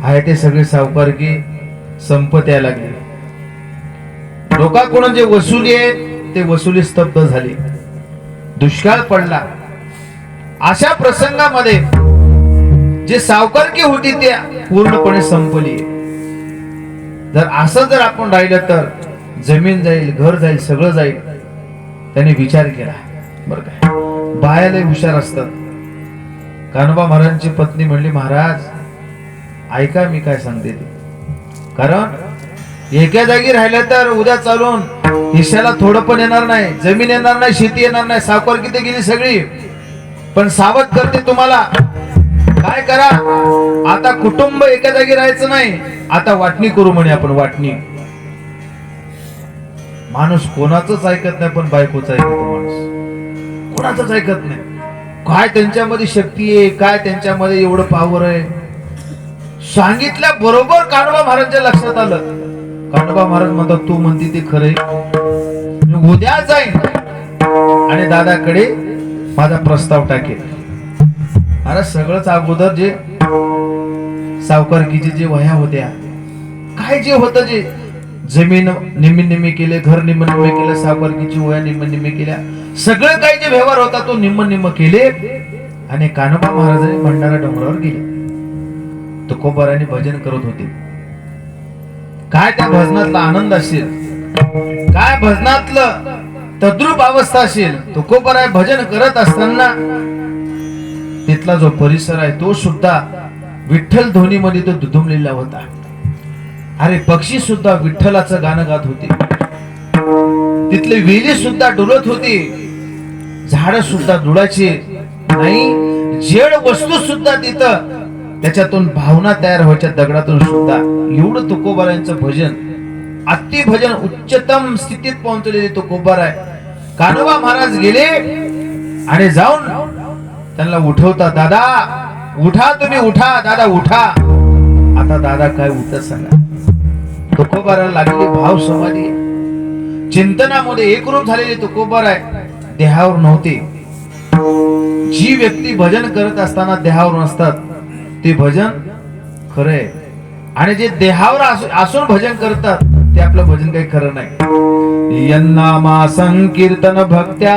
आहे ते सगळे सावकारकी संपत यायला लागले. लोकांकडून जे वसुली आहे ते वसुली स्तब्ध झाली. दुष्काळ पडला. अशा प्रसंगामध्ये जे सावकारकी होती ते पूर्णपणे संपली. जर असं जर आपण राहिलं तर जमीन जाईल, घर जाईल, सगळं जाईल. त्याने विचार केला. बरं काय, बायाला हुशार असतात. कान्होबा महाराजांची पत्नी म्हणली, महाराज ऐका मी काय सांगते ते. कारण एका जागी राहिलं तर उद्या चालून हिश्याला थोडं पण येणार नाही, जमीन येणार नाही, शेती येणार नाही. सावकारकी ते गेली सगळी. पण सावध करते तुम्हाला, काय करा आता, कुटुंब एका जागी राहायचं नाही, आता वाटणी करू म्हणे आपण. वाटणी. माणूस कोणाचंच ऐकत नाही, पण बायकोच ऐकतो. माणूस कोणाचंच ऐकत नाही. काय त्यांच्यामध्ये शक्ती आहे, काय त्यांच्यामध्ये एवढं पावर आहे. सांगितल्या बरोबर कान्होबा महाराजांच्या लक्षात आलं. कान्होबा महाराज म्हणतात, तू म्हणती ते खरंय, मी उद्या जाईन आणि दादाकडे माझा प्रस्ताव टाकेल. अरे सगळंच अगोदर जे सावकारकीचे जे वह्या होत्या, काय जे होतं, जे जमीन निम्मी निम्मी केले, घर निम्म निम्मे केलं, सावकारकीची वह्या निम्म निम्मे केल्या, सगळं काही जे व्यवहार होता तो निम्म निम्म केले. आणि कान्होबा महाराजांनी भंडारा डोंगरावर गेले. तुकोबारांनी भजन करत होते. काय त्या भजनातला आनंद असेल, काय भजनातलं तद्रूप अवस्था असेल. तुकोबाराय भजन करत असताना तिथला जो परिसर आहे तो सुद्धा विठ्ठल ध्वनीमध्ये तो दुधुमलेला होता. अरे पक्षी सुद्धा विठ्ठलाचं गाणं गात होते. तिथले वेली सुद्धा डुलत होती. झाड सुद्धा डुळायचे नाही. जड वस्तू सुद्धा तिथं त्याच्यातून भावना तयार व्हायच्या, दगडातून सुद्धा. एवढं तुकोबारायांचं भजन, अति भजन उच्चतम स्थितीत पोहोचलेले तुकोबाराय. कान्होबा महाराज गेले आणि जाऊन त्यांना उठवता. दादा उठा, तुम्ही उठा, दादा उठा. आता दादा काय उठत सांगा. तुकोबाराला लागलेली भाव समाधी, चिंतनामध्ये एकरूप झालेले तुकोबाराय देहावर नव्हते. जी व्यक्ती भजन करत असताना देहावर नसतात ते भजन खरंय. आणि जे देहावर असून भजन करतात ते आपलं भजन काही खरं नाही. यन्नामा संकीर्तन भक्त्या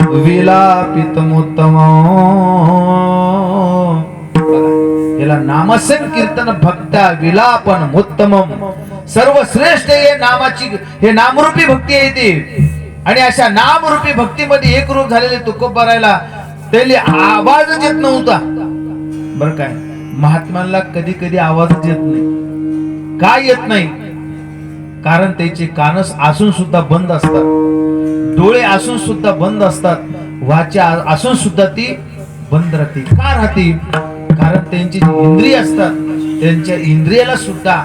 विलापितमुत्तम. याला नामसंकीर्तन भक्त्या विलापन उत्तमम. सर्वश्रेष्ठ हे नामाची, हे नामरूपी भक्ती आहे ती. आणि अशा नामरूपी भक्तीमध्ये एकरूप झालेले तुकोबारायला त्याला आवाजच येत नव्हता. बर काय, महात्म्यांना कधी कधी आवाजच येत नाही. काय येत नाही? कारण त्याचे कानस असून सुद्धा बंद असतात, डोळे असून सुद्धा बंद असतात, वाचा असून सुद्धा ती बंद राहते. का राहते? कारण त्यांची इंद्रिय असतात, त्यांच्या इंद्रियाला सुद्धा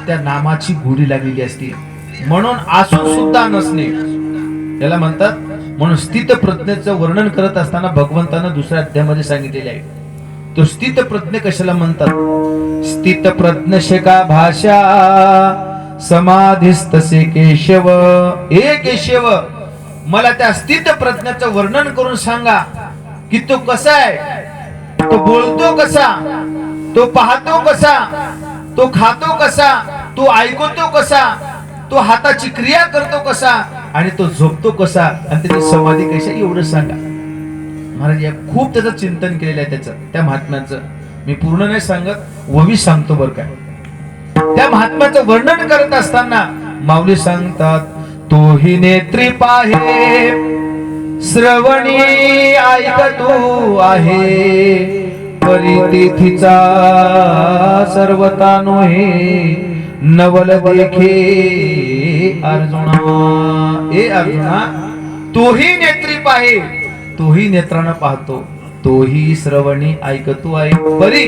त्या नामाची गोडी लागलेली असते. म्हणून असून सुद्धा नसणे याला म्हणतात. म्हणून स्थित प्रज्ञेचं वर्णन करत असताना भगवंतानं दुसऱ्या अध्यायामध्ये सांगितलेले आहे. तो स्थित प्रज्ञ कशाला म्हणतात? स्थित प्रज्ञ शेका भाषा समाधिस्तसे केशव. ए केशव, मला त्या स्थित प्रज्ञाचं वर्णन करून सांगा की तो कसा आहे, तो बोलतो कसा, तो पाहतो कसा, तो खातो कसा, तो ऐकतो कसा, तो हाताची क्रिया करतो कसा, आणि तो झोपतो कसा, आणि त्याची समाधी कशा, एवढं सांगा. महाराज या खूप त्याचं चिंतन केलेलं आहे त्याचं, त्या महात्म्याचं. मी पूर्ण नाही सांगत, ववी सांगतो बरं काय. त्या महात्म्याचं वर्णन करत असताना माऊली सांगतात, तोही नेत्री पाहे श्रवणी ऐकतो आहे, परितिथीचा सर्वता नोहे नवल देखे अर्जुना. ए अर्जुना, तोही नेत्री पाहे, तोही नेत्रानं पाहतो, तोही श्रवणी ऐकतो आहे, परी